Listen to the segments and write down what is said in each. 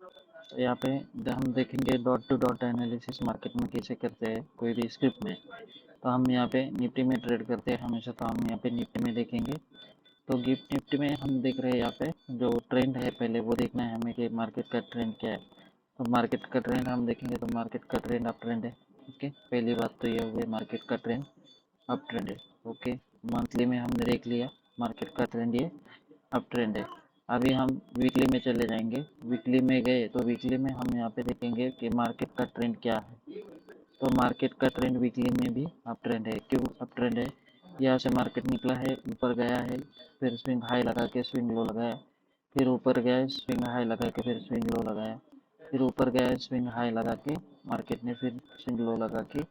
तो यहाँ पे हम देखेंगे dot to dot analysis market में कैसे करते हैं कोई भी स्क्रिप्ट में। तो हम यहाँ पे निफ्टी में ट्रेड करते हैं हमेशा, तो हम यहाँ पे निफ्टी में देखेंगे। तो गिफ्ट निफ्टी में हम देख रहे हैं यहाँ पे जो ट्रेंड है पहले वो देखना है हमें कि मार्केट का ट्रेंड क्या है। तो मार्केट का ट्रेंड हम देखेंगे तो मार्केट का ट्रेंड अप ट्रेंड है। ओके, पहली बात तो ये हो गई मार्केट का ट्रेंड अप ट्रेंड है। ओके, मंथली में हमने देख लिया मार्केट का ट्रेंड ये अप ट्रेंड है। अभी हम वीकली में चले जाएंगे। वीकली में गए तो वीकली में हम यहाँ पे देखेंगे कि मार्केट का ट्रेंड क्या है। तो मार्केट का ट्रेंड वीकली में भी अप ट्रेंड है। क्यों अप ट्रेंड है? यहाँ से मार्केट निकला है, ऊपर गया है, फिर स्विंग हाई लगा के स्विंग लो लगाया, फिर ऊपर गया, स्विंग हाई लगा के फिर स्विंग लो लगाया, फिर ऊपर गया, स्विंग हाई लगा के मार्केट ने फिर स्विंग लो लगा के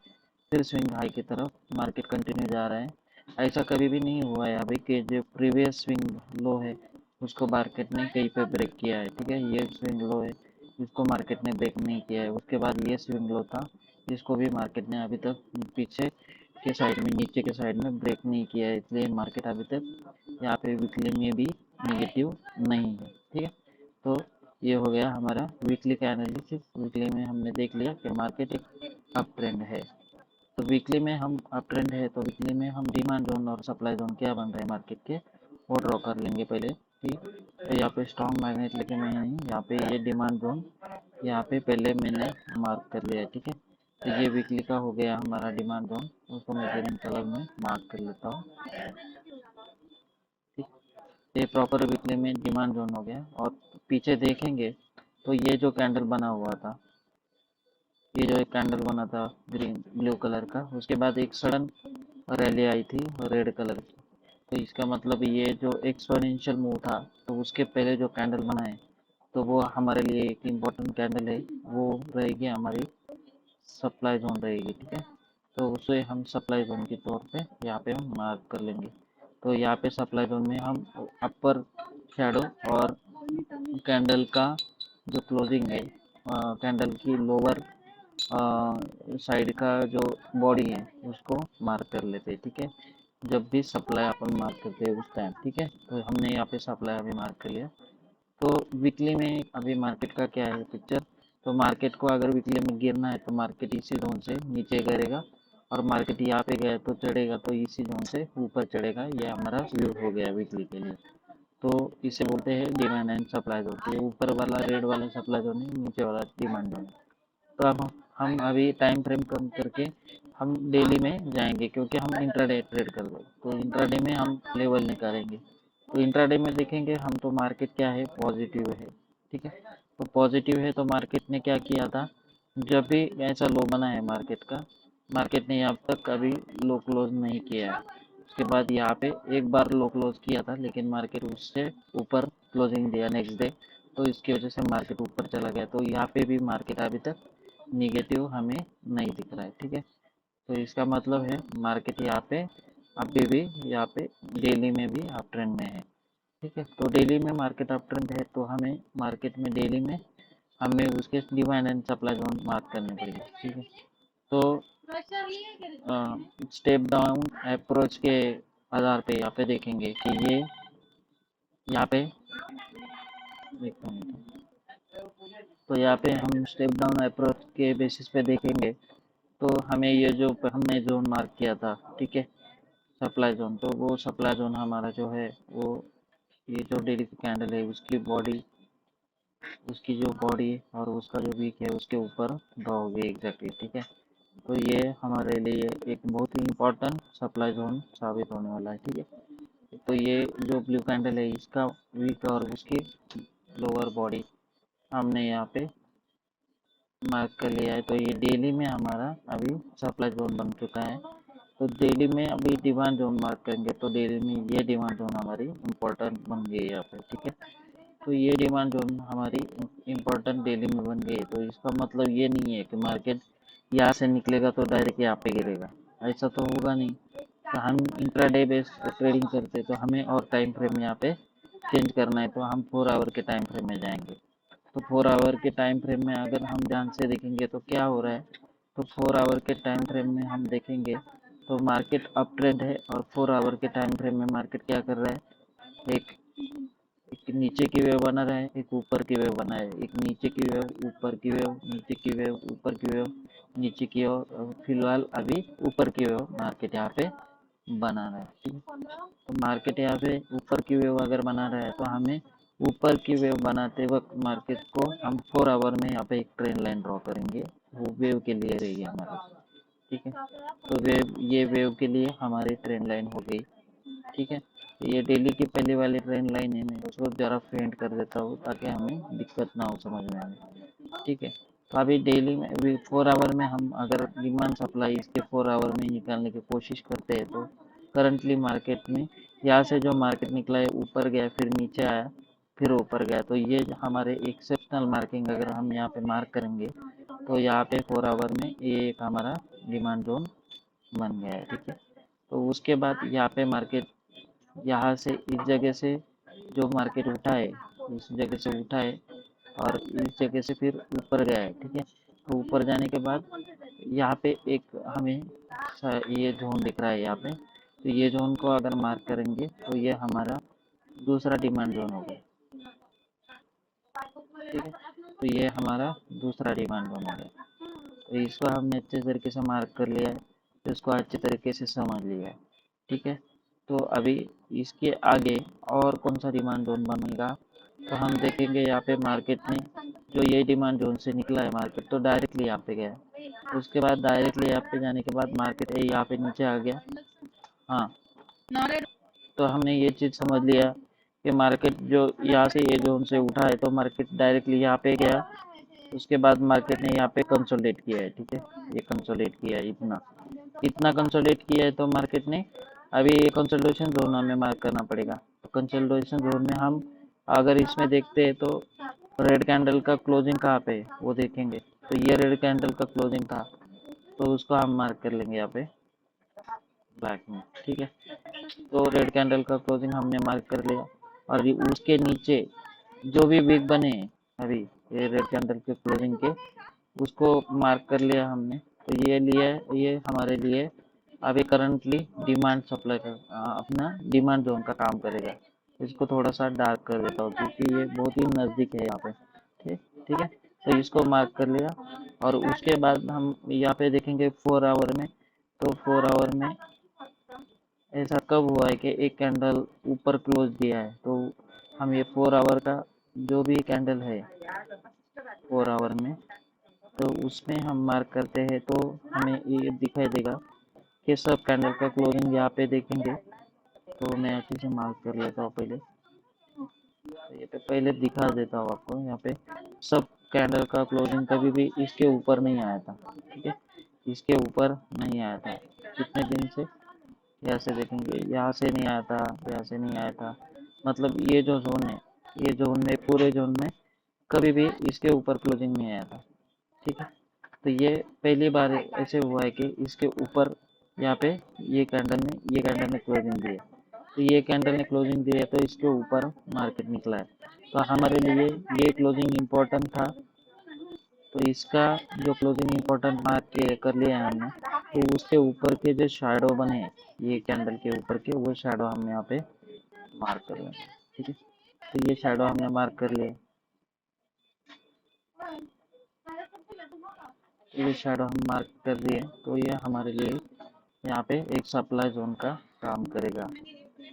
फिर स्विंग हाई की तरफ मार्केट कंटिन्यू जा रहा है। ऐसा कभी भी नहीं हुआ है अभी कि जो प्रीवियस स्विंग लो है उसको मार्केट ने कहीं पे ब्रेक किया है। ठीक है, ये स्विंग लो है, इसको मार्केट ने ब्रेक नहीं किया है। उसके बाद ये स्विंग लो था, इसको भी मार्केट ने अभी तक पीछे के साइड में, नीचे के साइड में ब्रेक नहीं किया है। इसलिए मार्केट अभी तक यहाँ पे वीकली में भी नेगेटिव नहीं है। ठीक है, तो ये हो गया हमारा वीकली का एनालिसिस। वीकली में हमने देख लिया कि मार्केट एक अप ट्रेंड है। तो वीकली में हम अप ट्रेंड है तो वीकली में हम डिमांड जोन और सप्लाई जोन क्या बन रहे हैं मार्केट के वो ड्रॉ कर लेंगे पहले। ठीक, तो यहाँ पे स्ट्रॉन्ग मैग्नेट लेके मैं यहाँ पे ये डिमांड जोन यहाँ पे पहले मैंने मार्क कर लिया है। ठीक है, तो ये वीकली का हो गया हमारा डिमांड जोन, उसको मैं ग्रीन कलर में मार्क कर लेता हूँ। ठीक, ये प्रॉपर वीकली में डिमांड जोन हो गया। और पीछे देखेंगे तो ये जो कैंडल बना हुआ था, ये जो एक कैंडल बना था ग्रीन ब्लू कलर का, उसके बाद एक सडन रैली आई थी रेड कलर की। तो इसका मतलब ये जो एक्सपोनेंशियल मूव था तो उसके पहले जो कैंडल बना है तो वो हमारे लिए एक इम्पोर्टेंट कैंडल है। वो रहेगी हमारी सप्लाई जोन रहेगी। ठीक है, तो उसे हम सप्लाई जोन के तौर पे यहाँ पे हम मार्क कर लेंगे। तो यहाँ पे सप्लाई जोन में हम अपर शैडो और कैंडल का जो क्लोजिंग है, कैंडल की लोअर साइड का जो बॉडी है उसको मार्क कर लेते हैं। ठीक है, जब भी सप्लाई अपन मार्क करते हैं उस टाइम। ठीक है, तो हमने यहाँ पे सप्लाई अभी मार्क कर लिया। तो वीकली में अभी मार्केट का क्या है पिक्चर? तो मार्केट को अगर वीकली में गिरना है तो मार्केट इसी जोन से नीचे गिरेगा, और मार्केट यहाँ पे गया तो चढ़ेगा तो इसी जोन से ऊपर चढ़ेगा। ये हमारा व्यू हो गया वीकली के लिए। तो इसे बोलते हैं डिमांड एंड सप्लाई जोन। तो ऊपर वाला रेड वाला सप्लाई जोन है, नीचे वाला डिमांड जोन। तो अब हम अभी टाइम फ्रेम कम करके हम डेली में जाएंगे, क्योंकि हम इंट्राडे ट्रेड कर रहे हैं तो इंट्राडे में हम लेवल निकालेंगे। तो इंट्राडे में देखेंगे हम तो मार्केट क्या है, पॉजिटिव है। ठीक है, तो पॉजिटिव है तो मार्केट ने क्या किया था, जब भी ऐसा लो बना है मार्केट का, मार्केट ने यहाँ तक कभी लो क्लोज नहीं किया है। उसके बाद यहाँ पे एक बार लो क्लोज किया था लेकिन मार्केट उससे ऊपर क्लोजिंग दिया नेक्स्ट डे, तो इसकी वजह से मार्केट ऊपर चला गया। तो यहाँ पे भी मार्केट अभी तक निगेटिव हमें नहीं दिख रहा है। ठीक है, तो इसका मतलब है मार्केट यहाँ पे अभी भी यहाँ पे डेली में भी अप ट्रेंड में है। ठीक है, तो डेली में मार्केट अप ट्रेंड है तो हमें मार्केट में डेली में हमें उसके demand and supply zone mark करने पड़ेंगे। ठीक है, तो स्टेप डाउन अप्रोच के आधार पे यहाँ पे देखेंगे कि ये यहाँ पे एक मिनट, तो यहाँ पे हम स्टेप डाउन अप्रोच के बेसिस पे देखेंगे तो हमें ये जो हमने जोन मार्क किया था, ठीक है, सप्लाई जोन, तो वो सप्लाई जोन हमारा जो है वो ये जो डेली की कैंडल है उसकी बॉडी, उसकी जो बॉडी और उसका जो वीक है उसके ऊपर ड्रॉ होगी एग्जैक्टली। ठीक है, तो ये हमारे लिए एक बहुत ही इम्पोर्टेंट सप्लाई जोन साबित होने वाला है। ठीक है, तो ये जो ब्लू कैंडल है इसका वीक और उसकी लोअर बॉडी हमने यहाँ पे मार्क कर लिया है। तो ये डेली में हमारा अभी सप्लाई जोन बन चुका है। तो डेली में अभी डिमांड जोन मार्क करेंगे तो डेली में ये डिमांड जोन हमारी इम्पोर्टेंट बन गई है यहाँ पे। ठीक है, तो ये डिमांड जोन हमारी इम्पोर्टेंट डेली में बन गई। तो इसका मतलब ये नहीं है कि मार्केट यहाँ से निकलेगा तो डायरेक्ट यहाँ पे गिरेगा, ऐसा तो होगा नहीं। तो हम इंट्राडे बेस्ड ट्रेडिंग करते तो हमें और टाइम फ्रेम यहाँ पे चेंज करना है, तो हम 4 आवर के टाइम फ्रेम में जाएंगे। तो 4 आवर के टाइम फ्रेम में अगर हम ध्यान से देखेंगे तो क्या हो रहा है, तो 4 आवर के टाइम फ्रेम में हम देखेंगे तो मार्केट अप ट्रेंड है, और 4 आवर के टाइम फ्रेम में मार्केट क्या कर रहा है, एक एक नीचे की वेव बना रहा है, एक ऊपर की वेव बना है, एक नीचे की वेव, ऊपर की वेव, नीचे की वेव, ऊपर की वेव, नीचे की वेव। फिलहाल अभी ऊपर की वेव मार्केट यहाँ पे बना रहा है, ठीक है। तो मार्केट यहाँ पे ऊपर की वेव अगर बना रहा है तो हमें ऊपर की वेव बनाते वक्त मार्केट को हम 4 आवर में यहाँ पे एक ट्रेंड लाइन ड्रॉ करेंगे, वो वेव के लिए रहेगी हमारे, ठीक है। तो वेव, ये वेव के लिए हमारी ट्रेंड लाइन हो गई, ठीक है। तो ये डेली की पहली वाली ट्रेंड लाइन है, मैं उसको जरा फेंट कर देता हूँ ताकि हमें दिक्कत ना हो समझ में आने, ठीक है। तो अभी डेली में अभी 4 आवर में हम अगर डिमांड सप्लाई इसके 4 आवर में निकालने की कोशिश करते हैं तो करंटली मार्केट में यहाँ से जो मार्केट निकला है ऊपर गया, फिर नीचे आया, फिर ऊपर गया, तो ये हमारे एक्सेप्शनल मार्किंग अगर हम यहाँ पे मार्क करेंगे तो यहाँ पे 4 आवर में ये एक हमारा डिमांड जोन बन गया है, ठीक है। तो उसके बाद यहाँ पे मार्केट यहाँ से इस जगह से जो मार्केट उठा है, इस जगह से उठा है और इस जगह से फिर ऊपर गया है, ठीक है। तो ऊपर जाने के बाद यहाँ पे एक हमें ये जोन दिख रहा है यहाँ पे, तो ये जोन को अगर मार्क करेंगे तो ये हमारा दूसरा डिमांड जोन हो गया, ठीक है। तो ये हमारा दूसरा डिमांड जोन हो गया। तो इसको हमने अच्छे तरीके से मार्क कर लिया है, तो इसको अच्छे तरीके से समझ लिया है, ठीक है। तो अभी इसके आगे और कौन सा डिमांड जोन बनेगा तो हम देखेंगे यहाँ पे मार्केट में जो ये डिमांड जोन से निकला है मार्केट तो डायरेक्टली यहाँ पे गया, उसके बाद डायरेक्टली यहाँ पे जाने के बाद मार्केट यहाँ पे नीचे आ गया। हाँ, तो हमने ये चीज़ समझ लिया कि मार्केट जो यहाँ से ये जोन से उठा है तो मार्केट डायरेक्टली यहाँ पे गया, उसके बाद मार्केट ने यहाँ पे कंसोलिडेट किया है, ठीक है। ये कंसोलिडेट किया है, इतना इतना कंसोलिडेट किया है तो मार्केट ने अभी ये कंसोलिडेशन जोन हमें मार्क करना पड़ेगा। तो कंसोलिडेशन जोन में हम अगर इसमें देखते हैं तो रेड कैंडल का क्लोजिंग कहाँ पे है वो देखेंगे, तो ये रेड कैंडल का क्लोजिंग था, तो उसको हम मार्क कर लेंगे यहाँ पे ब्लैक में, ठीक है। तो रेड कैंडल का क्लोजिंग हमने मार्क कर लिया और उसके नीचे जो भी विक बने हैं अभी ये रेड कैंडल के क्लोजिंग के, उसको मार्क कर लिया हमने। तो ये लिए, ये हमारे लिए अभी करंटली डिमांड सप्लाई का अपना डिमांड जोन का काम करेगा। इसको थोड़ा सा डार्क कर देता हूँ क्योंकि ये बहुत ही नज़दीक है यहाँ पे, ठीक ठीक है। तो इसको मार्क कर लिया और उसके बाद हम यहाँ पे देखेंगे 4 आवर में, तो 4 आवर में ऐसा कब हुआ है कि एक कैंडल ऊपर क्लोज दिया है, तो हम ये 4 आवर का जो भी कैंडल है 4 आवर में, तो उसमें हम मार्क करते हैं तो हमें ये दिखाई देगा कि सब कैंडल का क्लोजिंग यहाँ पे देखेंगे। तो मैं अच्छे से मार्क कर लेता हूँ पहले, तो ये पे पहले दिखा देता हूँ आपको। यहाँ पे सब कैंडल का क्लोजिंग कभी भी इसके ऊपर नहीं आया था, ठीक है, इसके ऊपर नहीं आया था कितने दिन से, यहाँ से देखेंगे, यहाँ से नहीं आया था, यहाँ से नहीं आया था, मतलब ये जो जोन है, ये जोन में पूरे जोन में कभी भी इसके ऊपर क्लोजिंग नहीं आया था, ठीक है। तो ये पहली बार ऐसे हुआ है कि इसके ऊपर यहाँ पे ये कैंडल ने क्लोजिंग दी है, तो ये कैंडल ने क्लोजिंग दी है तो इसके ऊपर मार्केट निकला है। तो हमारे लिए ये क्लोजिंग इम्पोर्टेंट था, तो इसका जो क्लोजिंग इम्पोर्टेंट मार्क कर लिया है हमने, तो उसके ऊपर के जो शैडो बने ये कैंडल के ऊपर के, वो शैडो हम यहाँ पे मार्क कर लेंगे, ठीक है। तो ये शैडो हमने मार्क कर लिए, ये शैडो हम मार्क कर दिए, तो ये हमारे लिए यहाँ पे एक सप्लाई जोन का काम करेगा।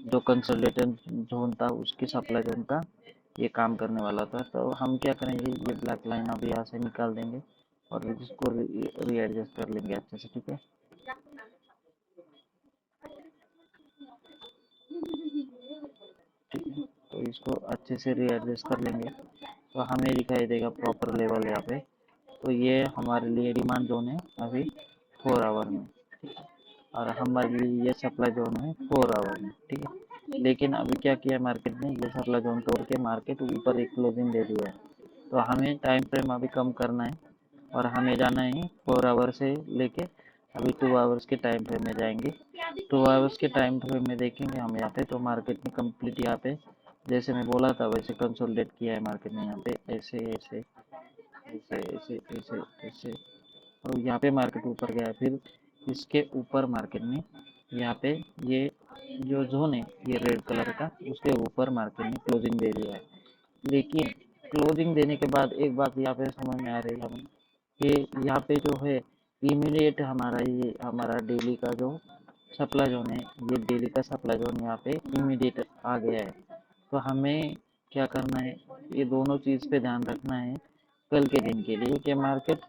जो कंसोलिडेशन जोन था उसकी सप्लाई जोन का ये काम करने वाला था। तो हम क्या करेंगे, ये ब्लैक लाइन अभी यहाँ से निकाल देंगे और इसको रीएडजस्ट कर लेंगे अच्छे से, ठीक है। ठीक है, तो इसको अच्छे से रीएडजस्ट कर लेंगे तो हमें दिखाई देगा प्रॉपर लेवल यहाँ पे। तो ये हमारे लिए डिमांड जोन है अभी 4 आवर में, ठीक है, और हमारे लिए ये सप्लाई जोन है 4 आवर में, ठीक है। लेकिन अभी क्या किया मार्केट ने, ये सप्लाई जोन तोड़ के मार्केट ऊपर एक क्लोजिंग दे दिया है, तो हमें टाइम फ्रेम अभी कम करना है और हमें जाना है 4 आवर से लेके अभी 2 आवर्स के टाइम फ्रेम में जाएंगे। 2 आवर्स के टाइम फ्रेम में देखेंगे हम यहाँ पे, तो मार्केट ने कंप्लीट यहाँ पे जैसे मैं बोला था वैसे कंसोलिडेट किया है मार्केट ने, यहाँ पे ऐसे ऐसे ऐसे ऐसे ऐसे ऐसे, और यहाँ पे मार्केट ऊपर गया, फिर इसके ऊपर मार्केट ने यहाँ पे ये जो जोन है ये रेड कलर का, उसके ऊपर मार्केट ने क्लोजिंग दे दिया है। लेकिन क्लोजिंग देने के बाद एक बात यहाँ पे समझ में आ रही है हमें कि यहाँ पे जो है इमीडिएट हमारा डेली का जो सप्लाई जोन है, ये डेली का सप्लाई जोन यहाँ पे इमीडिएट आ गया है। तो हमें क्या करना है, ये दोनों चीज़ पे ध्यान रखना है कल के दिन के लिए कि मार्केट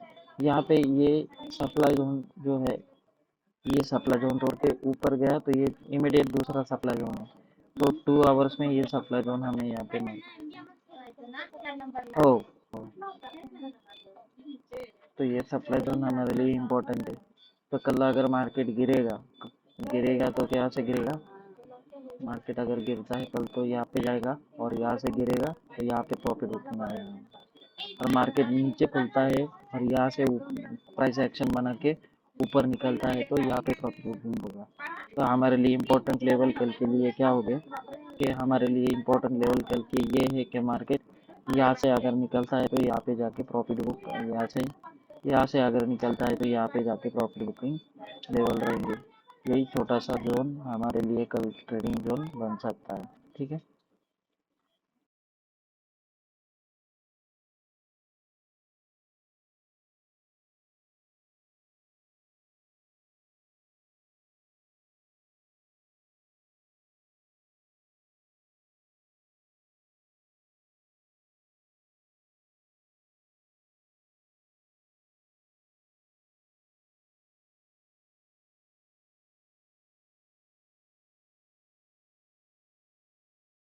यहाँ पे ये सप्लाई जोन जो है, ये सप्लाई जोन तोड़ के ऊपर गया तो ये इमीडिएट दूसरा सप्लाई जोन है। तो 2 आवर्स में ये सप्लाई जोन हमें यहाँ पे मिल ओ, ओ तो ये सप्लाई जोन हमारे लिए इम्पोर्टेंट है। तो कल अगर मार्केट गिरेगा गिरेगा तो क्या से गिरेगा, मार्केट अगर गिरता है कल तो यहाँ पे जाएगा और यहाँ से गिरेगा तो यहाँ पे प्रॉफिट बुकिंग आएगा। और मार्केट नीचे खुलता है और यहाँ से प्राइस एक्शन बना के ऊपर निकलता है तो यहाँ पे प्रॉफिट बुकिंग होगा। तो हमारे लिए इम्पोर्टेंट लेवल कल के लिए क्या हो गया कि हमारे लिए इम्पोर्टेंट लेवल कल के ये है कि मार्केट यहाँ से अगर निकलता है तो यहाँ पे जाके प्रॉफिट बुक, यहाँ से अगर निकलता है तो यहाँ पे जाके प्रॉफिट बुकिंग लेवल रहेंगे। यही छोटा सा जोन हमारे लिए कल ट्रेडिंग जोन बन सकता है। ठीक है।